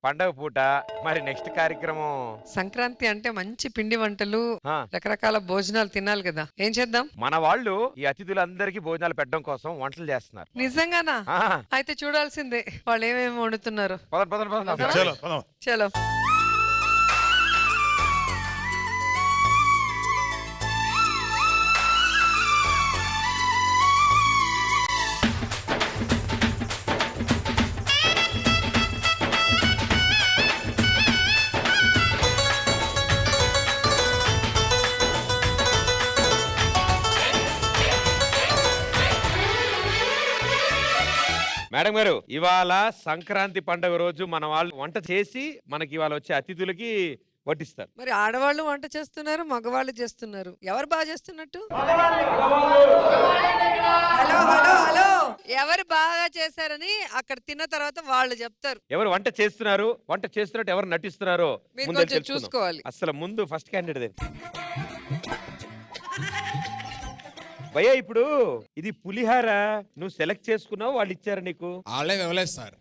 పండగ పూట మరి నెక్స్ట్ కార్యక్రమం సంక్రాంతి అంటే మంచి పిండి వంటలు, రకరకాల భోజనాలు తినాలి కదా. ఏం చేద్దాం? మన వాళ్ళు ఈ అతిథులందరికీ భోజనాలు పెట్టడం కోసం వంటలు చేస్తున్నారు. నిజంగానా? అయితే చూడాల్సిందే వాళ్ళు ఏమేమి వండుతున్నారు. చలో. మేడం గారు, ఇవాళ సంక్రాంతి పండుగ రోజు మన వాళ్ళు వంట చేసి మనకి ఇవాళ వచ్చే అతిథులకి వడ్డిస్తారు. మరి ఆడవాళ్ళు వంట చేస్తున్నారు, మగవాళ్ళు చేస్తున్నారు. ఎవరు బాగా చేస్తున్నట్టు? హలో హలో హలో, ఎవరు బాగా చేశారని అక్కడ తిన్న తర్వాత వాళ్ళు చెప్తారు. ఎవరు వంట చేస్తున్నారు, వంట చేస్తున్నట్టు ఎవరు నటిస్తున్నారో కొంచెం చూసుకోవాలి. అసలు ముందు ఫస్ట్ క్యాండిడేట్ భయ్యా. ఇప్పుడు ఇది పులిహార నువ్వు సెలెక్ట్ చేసుకున్నావు, వాళ్ళు ఇచ్చారు నీకు? వాళ్ళే ఇవ్వలేదు సార్.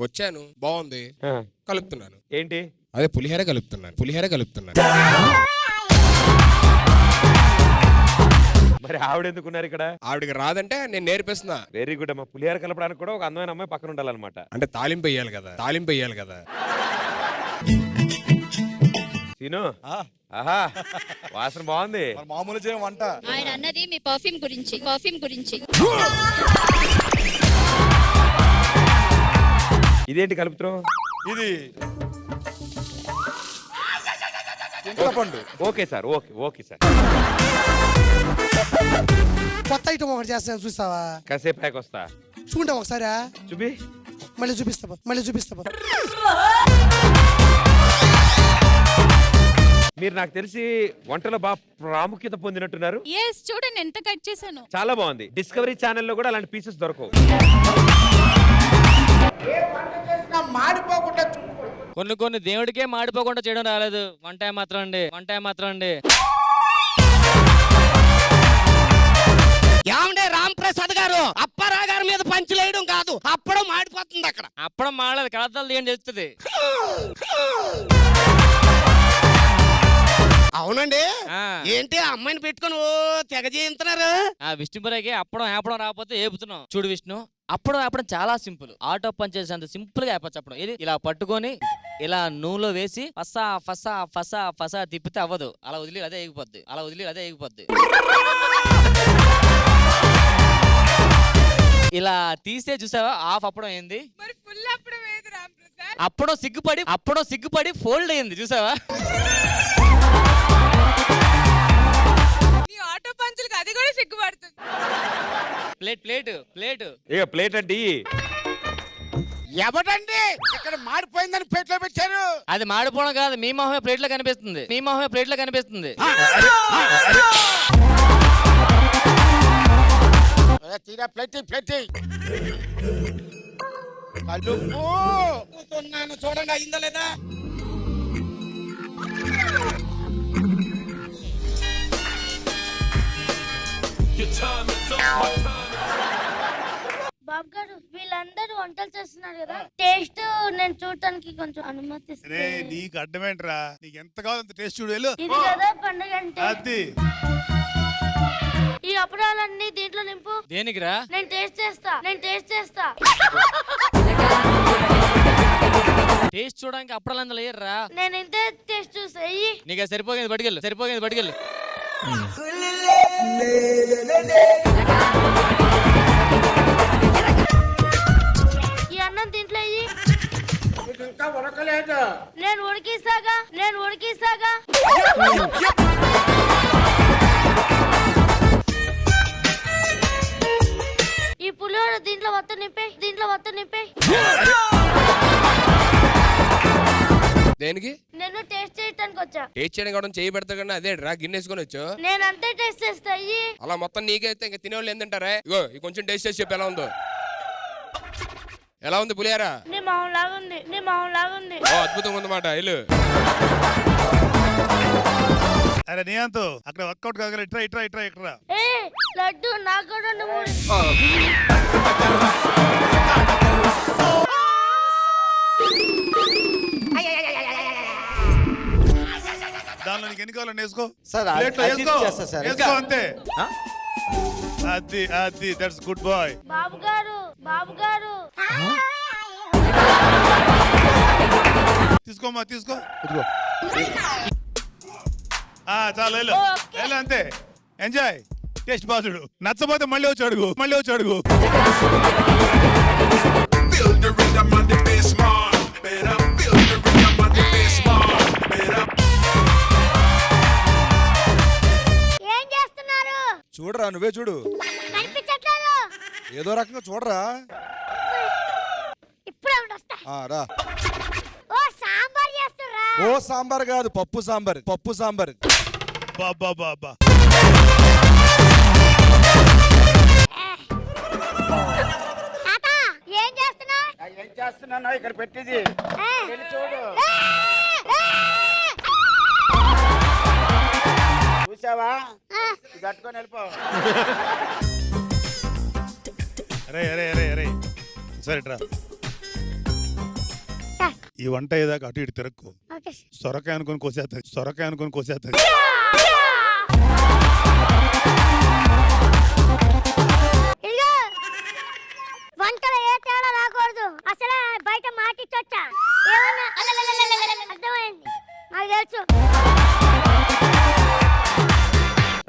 వచ్చాను, బాగుంది, కలుపుతున్నాను. ఏంటి? అదే పులిహార కలుపుతున్నాను. మరి ఆవిడ ఎందుకున్నారు ఇక్కడ? ఆవిడకి రాదంటే నేను నేర్పిస్తున్నా. వెరీ గుడ్ అమ్మా. పులిహార కలపడానికి కూడా ఒక అందమైన అమ్మాయి పక్కన ఉండాలన్నమాట. అంటే తాలింపు వేయాలి కదా. సీను, ఆహా, వాసన బాగుంది. మామూలు వంట. ఆయన అన్నది మీ పర్ఫ్యూమ్ గురించి. ఇదేంటి కలుపుతున్నావు? ఇది చింతపండు. Okay sir, okay sir. కొత్త ఐటమ్ ఒకటి చేస్తాను, చూస్తావా? కాసేపు ప్యాక్ వస్తా. చూడండి ఒకసారి. చూపి. మళ్ళీ చూపిస్తా. మీరు నాకు తెలిసి వంటలో బాగా ప్రాముఖ్యత పొందినట్టున్నారు. చూడండి ఎంత కట్ చేశాను. చాలా బాగుంది. డిస్కవరీ ఛానల్లో కూడా అలాంటి పీసెస్ దొరకవు. కొన్ని దేవుడికే మాడిపోకుండా చేయడం రాలేదు. వంట మాత్రం అండి. ఏమండే రామ్ ప్రసాద్ గారు, అప్పారా గారి మీద పంచులేయడం కాదు, అప్పడం మాడిపోతుంది అక్కడ. అప్పడం మాడలేదు, కడతలు తీయండి చేస్తుంది. అవునండి. ఏంటి అమ్మాయిని పెట్టుకుని తెగ చేయించున్నారు? విష్ణుపురకి అప్పడం రాకపోతే ఏపుతున్నాం. చూడు విష్ణు, అప్పడం చాలా సింపుల్. ఆటో పని చేసేంత సింపుల్ గా అయిపోవచ్చు. అప్పడం ఇది ఇలా పట్టుకొని ఇలా నూనెలో వేసి ఫసా తిప్పితే అవ్వదు. అలా వదిలి అదే ఎగిపోద్ది. ఇలా తీస్తే చూసావా హాఫ్ అప్పడం ఏంది. అప్పడం సిగ్గుపడి ఫోల్డ్ అయింది, చూసావా? ఆటో పంచులకు అది కూడా సిగ్గుపడుతుంది. ప్లేట్ అంటే ఎవడండి ఇక్కడ మాడిపోయిందని ప్లేట్లో పెట్టారు? అది మాడిపోవడం కాదు, మీ మొహమే ప్లేట్లో కనిపిస్తుంది. తీరా ప్లేట్ కలుపు చూడండి, అయిందా లేదా? బాబు గారు, వీళ్ళందరూ వంటలు చేస్తున్నారు కదా, టేస్ట్ నేను చూడటానికి కొంచెం అనుమతిస్తే. నీకు అడ్డమేంట్రా, నీకు ఎంత కావాలంత టేస్ట్ చూడు. ఇది కదా పండుగ అంటే. ఈ అప్పడాలన్నీ దీంట్లో నింపు. దేనికిరా? నేను టేస్ట్ చేస్తా. టేస్ట్ చూడడానికి అప్పడాలు లేరురా. నేను ఇంతే టేస్ట్ చూసాయి. నీకు సరిపోయింది, పట్టుకెళ్ళు. ఈ అన్నం దీంట్లో అయ్యి. ఇంకా ఉడకలేదు. నేను ఉడికిస్తాగా. ఈ పులిహోర దీంట్లో మొత్తం నింపే. దేనికి? నేను టేస్ట్ చేయడానికి వచ్చా. టేస్ట్ చేయడం కూడా చేయి పెడతా కన్నా అదే రా గిన్నెసుకొని వచ్చా. నేను అంతే టేస్ట్ చేస్తా. అలా మొత్తం నీకైతే ఇంకా తినేవాళ్ళు ఏంటంటారా? ఇగో కొంచెం టేస్ట్ చేసి చెప్పు, ఎలా ఉంది పులిహార? నీ మొహం లాగుంది. అద్భుతంగా ఉందన్నమాట. ఇల్లు అరే నీయంతో అక్కడ వర్కౌట్ కాగల. ఇట్రా. లడ్డు నాకు కూడా నువ్వు. దానిలో నీకు ఎన్ని కావాలండి వేసుకో సార్ ప్లేట్లో వేసుకో చేస్తా సార్ వేసుకో అంతే అది అది దట్స్ గుడ్ బాయ్. బాబు గారు తీసుకోమ్మా తీసుకో. ఇదిగో. చాలు వెళ్ళు వెళ్ళు అంతే. Enjoy taste బాసుడు. నచ్చపోతే మళ్ళీ వచ్చి అడుగు. ఏం చేస్తున్నారు? చూడరా నువ్వే చూడు కనిపించట్లేదు. ఏదో రకంగా చూడరా. ఇప్పుడే వస్తా. రా. ఓ సాంబార్ చేస్తుర్రా? ఓ సాంబార్ కాదు పప్పు సాంబార్. బాబా బాబా తాత ఏం చేస్తున్నావు? ఏం చేస్తున్నావు ఇక్కడ పెట్టింది చూడు. చూసావా కట్టుకొని వెళ్ళిపో. అరే సరే రా. ఈ వంట ఏదాకా అటు ఇటు తిరక్కు. ఓకే. సొరకాయ అనుకొని కోసేస్తుంది. ఇదిగో వంటలో ఏ తేడా రాకూడదు. అసలే బయట మాటిచ్చొచ్చా ఏమన్నా అర్థమైంది నాకు తెలుసు.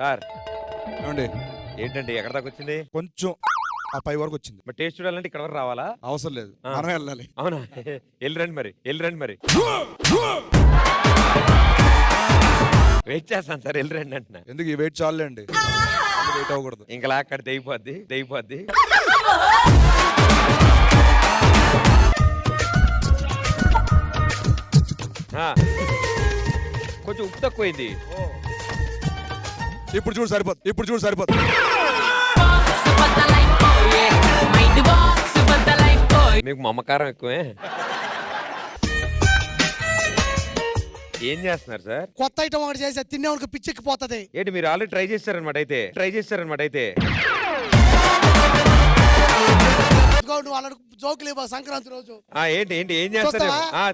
సార్ ఏమండి ఏంటండి ఎక్కడ దాకా వచ్చింది? కొంచెం ఆ పై వరకు వచ్చింది. మరి టేస్ట్ చూడాలంటే ఇక్కడ వరకు రావాలా? అవసరం లేదు మనం వెళ్ళాలి. అవునా? వెళ్ళరండి మరి వెయిట్ చేస్తాను సార్. వెళ్ళరండి అంటున్నా. ఎందుకు ఈ వెయిట్ చాలండి, వెయిట్ అవ్వకూడదు. ఇంకా అక్కడ తెగిపోద్ది. కొంచెం ఉప్పు తక్కువైంది. ఇప్పుడు చూడు సరిపోతుంది. మీకు మమకారం ఎక్కువే. ఏం చేస్తున్నారు సార్? కొత్త ఐటమ్ ఒకటి చేసి తినేవాడికి పిచ్చెక్కిపోతుంది. ఏంటి మీరు ఆల్రెడీ ట్రై చేస్తారనమాట అయితే నువ్వు అలా జోకులు ఇవ్వ సంక్రాంతి రోజు. ఏంటి ఏం చేస్తారు?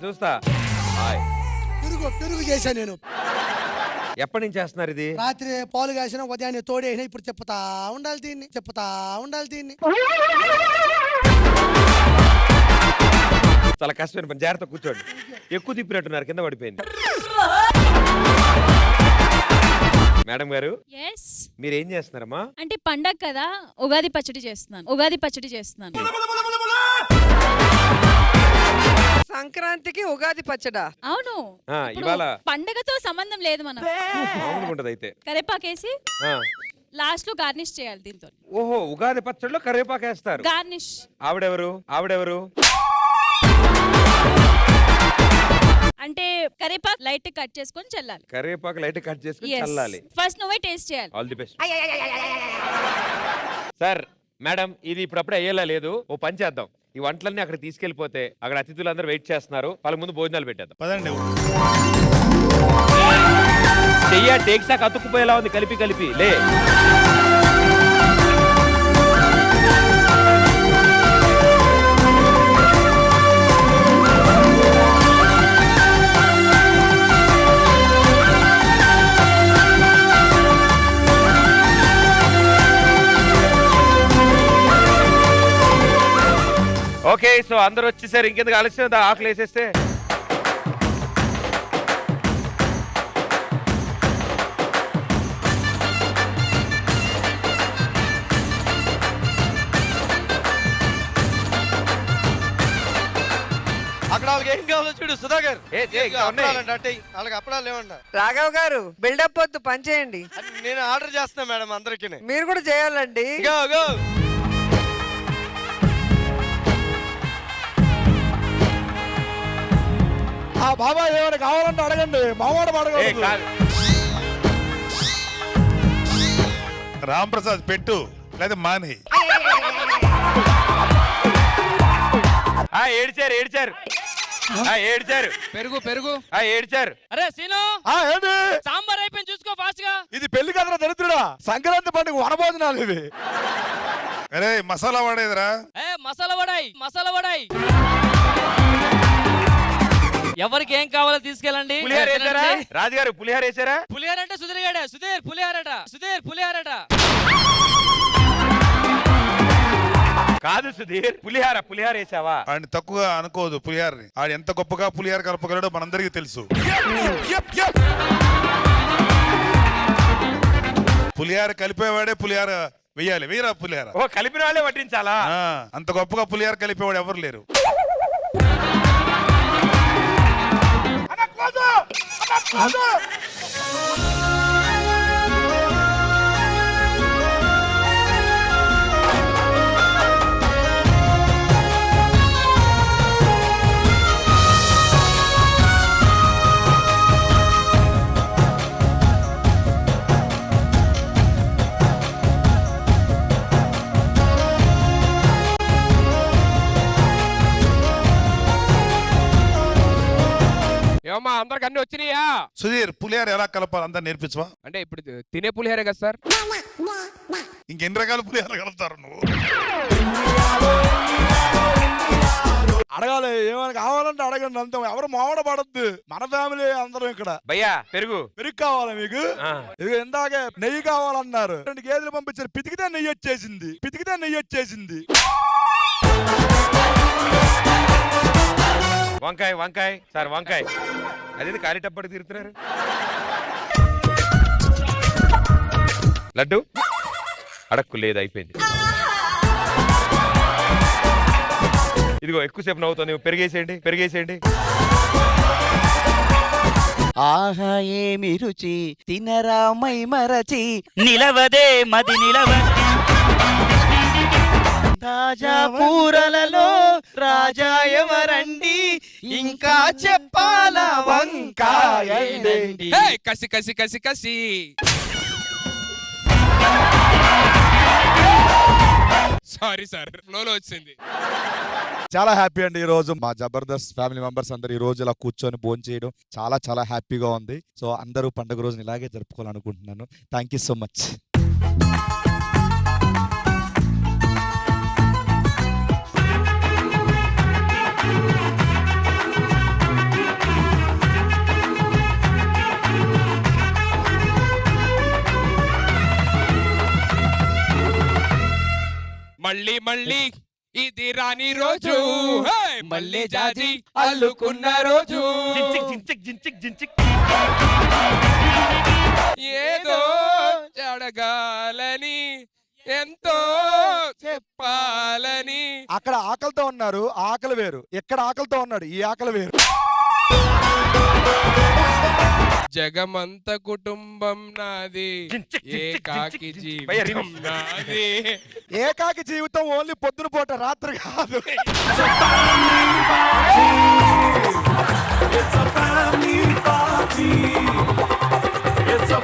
చూస్తా. పెరుగు చేశాను నేను. ఎప్పటి నుంచి చేస్తున్నారు ఇది? రాత్రి పాలు కాసిన ఉదయాన్నే తోడేసిన. ఇప్పుడు చెప్తా ఉండాలి దీన్ని. చాలా కష్టమైన పని. జాగ్రత్త కూర్చోండి. ఎక్కువ తిప్పినట్టున్నారు, కింద పడిపోయింది. మేడం గారు మీరు ఏం చేస్తున్నారమ్మా? అంటే పండగ కదా, ఉగాది పచ్చడి చేస్తున్నాను. సంక్రాంతికి ఉగాది పచ్చడా? అవును. ఇవాళ పండగతో సంబంధం లేదు. మనం మామూలుగా అయితే కరేపాకేసి లాస్ట్ లో గార్నిష్ చేయాలి దీంతో. ఓహో, ఉగాది పచ్చడిలో కరివేపాకు వేస్తారు. గార్నిష్. ఆవిడెవరు? అంటే కరేపాకు లైట్ కట్ చేసుకొని చల్లాలి. ఫస్ట్ నువ్వే టేస్ట్ చేయాలి. All the best. Sir madam, ఇది ఇప్పుడప్పుడే అయ్యేలా లేదు. ఓ పని చేద్దాం, ఈ వంటలన్నీ అక్కడ తీసుకెళ్లిపోతే అక్కడ అతిథులందరూ వెయిట్ చేస్తున్నారు. వాళ్ళ ముందు భోజనాలు పెట్టేద్దాం. పదండి. చెయ్య టేక్సాక్ అతుక్కుపోయేలా ఉంది కలిపి లే. ఓకే, సో అందరూ వచ్చేసారు. ఇంకెందుకు ఆలస్యం, ఆకలి వేసేస్తే. అక్కడ వాళ్ళకి ఏం కావాలో చూడు సుధాకర్. వాళ్ళకి అప్పడాలు లేవండి. రాఘవ్ గారు బిల్డప్ వద్దు, పని చేయండి. నేను ఆర్డర్ చేస్తున్నా మేడం అందరికి. మీరు కూడా చేయాలండి. ఆ బాబా ఏమైనా కావాలంటే అడగండి, మావాడు అడగండి. రామ్ ప్రసాద్ పెట్టు లేదా మాని. ఏడ్చారు. పెరుగు ఏడ్చారు. అరే సీను, ఏంటి సాంబార్ అయిపోయింది చూసుకో ఫాస్ట్ గా. ఇది పెళ్లి కదరా దరిద్రుడా, సంక్రాంతి పండుగ వనభోజనాలు ఇవి. అరే మసాలా వాడేదిరా. మసాలా వడాయి. ఎవరికి ఏం కావాలో తీసుకెళ్ళండి. పులిహార వేసారా రాజుగారు? పులిహార వేసారా? పులిహార అంటే సుధీర్ గాడే. సుధీర్ పులిహారట. సుధీర్ పులిహారట. కాదు సుధీర్, పులిహార వేసావా? ఆయన తక్కువ అనుకోదు పులిహారని. ఆయన ఎంత గొప్పగా పులిహార కలపగలడో మనందరికీ తెలుసు. పులిహార కలిపేవాడే పులిహార వెయ్యాలి. వెయ్యరా పులిహార? ఓ, కలిపిన వాళ్ళే వడ్డించాలా? అంత గొప్పగా పులిహార కలిపేవాడు ఎవరు లేరు. ఏమమ్మా అందరికి అన్ని వచ్చినాయా? సుధీర్, పులిహార ఎలా కలపాలి అందరు నేర్పించవా? అంటే ఇప్పుడు తినే పులిహారే కదా సార్. ఇంకెన్ని రకాల పులిహార కలుపుతారు నువ్వు? అడగాలి, ఏమైనా కావాలంటే అడగండి అంతే. ఎవరు మామిడ పడద్దు. మన ఫ్యామిలీ అందరం ఇక్కడ. భయ్యా పెరుగు పెరుగు కావాలా మీకు? ఇది ఇందాకే నెయ్యి కావాలన్నారు. 2 కేజీలు పంపించారు. పితికితే నెయ్యి వచ్చేసింది. వంకాయ సార్, వంకాయ. అదేది కాలిటప్పటి తిరుగుతున్నారు. లడ్డు అడక్కు లేదు, అయిపోయింది. ఇదిగో ఎక్కువసేపు నవ్వుతుంది. పెరిగేసేయండి. ఆహా ఏమి రుచి తినరా మై మరచి నిలవదే మది నిలవదే తాజా కూరలలో రాజా ఎవరండి ఇంకా చెప్పాల వంకాయ కసి సారీ సార్, ఫ్లోలో వచ్చింది. చాలా హ్యాపీ అండి. ఈ రోజు మా జబర్దస్త్ ఫ్యామిలీ మెంబర్స్ అందరు ఈ రోజు ఇలా కూర్చొని భోజనం చేయడం చాలా హ్యాపీగా ఉంది. సో అందరూ పండుగ రోజున ఇలాగే జరుపుకోవాలనుకుంటున్నాను. Thank you so much. మళ్ళీ ఇది రాని రోజు, మళ్ళీ జాజి అల్లుకున్న రోజు, ఏదో అడగాలని ఎంతో చెప్పాలని. అక్కడ ఆకలితో ఉన్నారు, ఆకలి వేరు. ఇక్కడ ఆకలితో ఉన్నాడు, ఈ ఆకలి వేరు. జగమంత కుటుంబం నాది, ఏకాకి జీవితం నాది. ఏకాకి జీవితం ఓన్లీ పొద్దున పూట, రాత్రి కాదు. It's a family party. It's a